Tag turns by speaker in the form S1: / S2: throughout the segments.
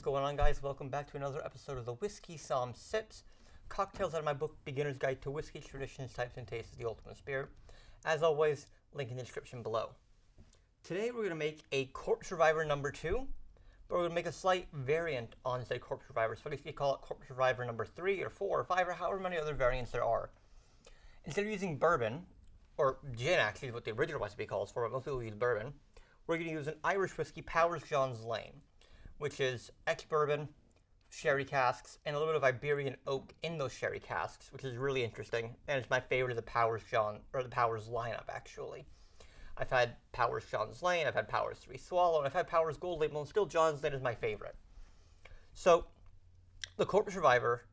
S1: going on, guys? Welcome back to another episode of the Whiskey Somm Sips, cocktails out of my book, Beginner's Guide to Whiskey, Traditions, Types, and Tastes of the Ultimate Spirit. As always, link in the description below. Today we're going to make a Corpse Reviver number 2, but we're going to make a slight variant on, say, Corpse Reviver. So I guess you could call it Corpse Reviver number 3 or 4 or 5 or however many other variants there are. Instead of using bourbon, or gin actually is what the original recipe calls for, but most people use bourbon, we're going to use an Irish whiskey, Powers John's Lane, which is ex-bourbon, sherry casks, and a little bit of Iberian oak in those sherry casks, which is really interesting, and it's my favorite of the Powers lineup, actually. I've had Powers John's Lane, I've had Powers 3 Swallow, and I've had Powers Gold Label, and still John's Lane is my favorite. So, the Corpse Reviver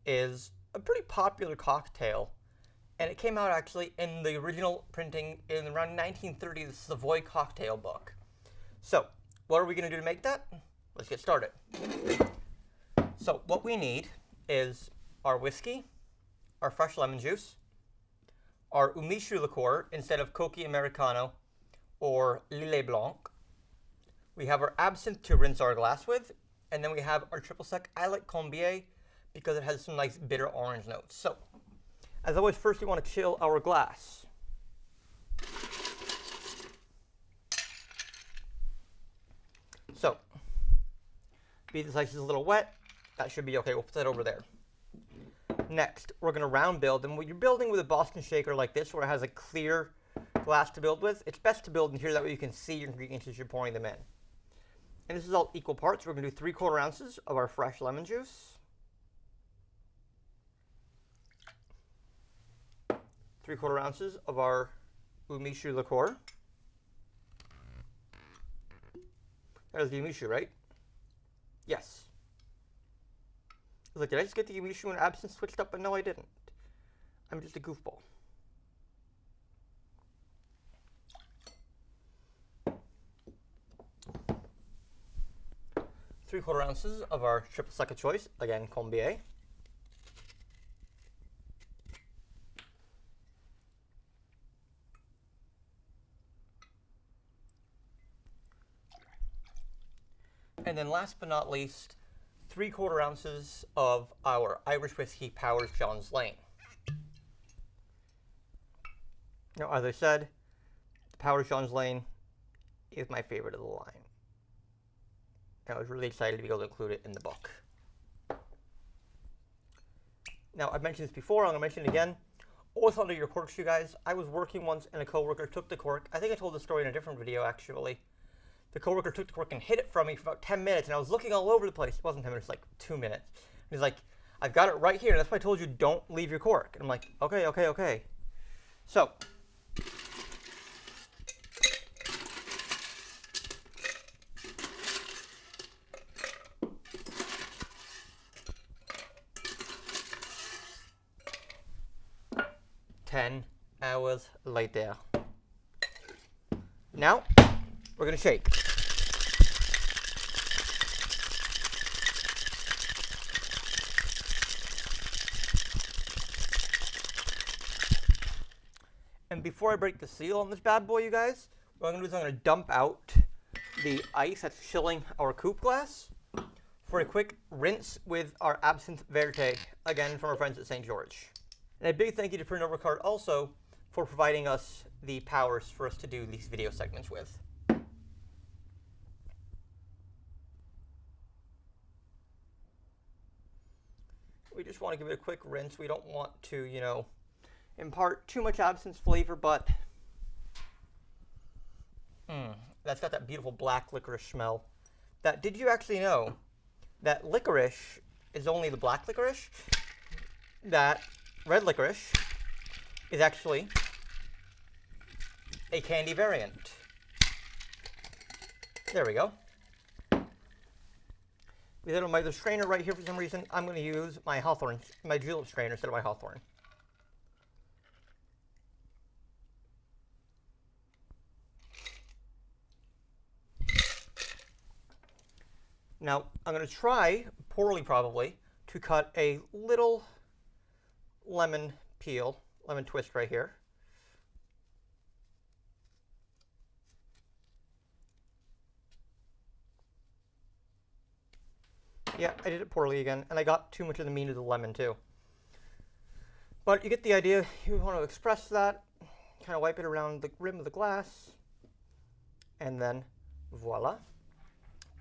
S1: is a pretty popular cocktail, and it came out actually in the original printing in around 1930, the Savoy Cocktail Book. So, what are we going to do to make that? Let's get started. So what we need is our whiskey, our fresh lemon juice, our Umishu liqueur instead of Coqui Americano or Lillet Blanc. We have our absinthe to rinse our glass with, and then we have our triple sec. I like Combier because it has some nice bitter orange notes. So, as always, first we want to chill our glass. So, beat this ice is a little wet. That should be okay. We'll put that over there. Next, we're going to round build. And when you're building with a Boston shaker like this, where it has a clear glass to build with, it's best to build in here. That way you can see your ingredients as you're pouring them in. And this is all equal parts. We're going to do 3/4 ounces of our fresh lemon juice, 3/4 ounces of our Umishu liqueur. That is the Umishu, right? Yes. I was like, did I just get the Umishu and absinthe switched up? But no, I didn't. I'm just a goofball. Three-quarter ounces of our triple sec of choice, again, Combier. And then last but not least, 3/4 ounces of our Irish whiskey, Powers John's Lane. Now, as I said, the Powers John's Lane is my favorite of the line. I was really excited to be able to include it in the book. Now, I've mentioned this before, I'm going to mention it again. Always under your corks, you guys. I was working once and a coworker took the cork. I think I told the story in a different video, actually. The coworker took the cork and hid it from me for about 10 minutes, and I was looking all over the place. It wasn't 10 minutes, like 2 minutes. And he's like, I've got it right here, and that's why I told you don't leave your cork. And I'm like, okay. So, "10 hours later." Now, we're going to shake. And before I break the seal on this bad boy, you guys, what I'm going to do is I'm going to dump out the ice that's chilling our coupe glass for a quick rinse with our Absinthe Verte, again from our friends at St. George. And a big thank you to Pernod Ricard also for providing us the powers for us to do these video segments with. We just want to give it a quick rinse. We don't want to, impart too much absinthe flavor, but that's got that beautiful black licorice smell. Did you actually know that licorice is only the black licorice? That red licorice is actually a candy variant. There we go. With the strainer right here, for some reason, I'm going to use my julep strainer instead of my Hawthorne. Now, I'm going to try, poorly probably, to cut a little lemon twist right here. Yeah, I did it poorly again, and I got too much of the meat of the lemon too. But you get the idea. You want to express that, kind of wipe it around the rim of the glass, and then voila,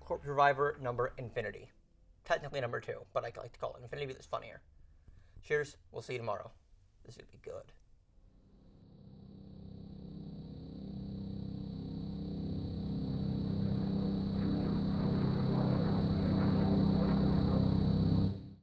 S1: Corpse Reviver number infinity. Technically number 2, but I like to call it infinity because it's funnier. Cheers. We'll see you tomorrow. This is going to be good.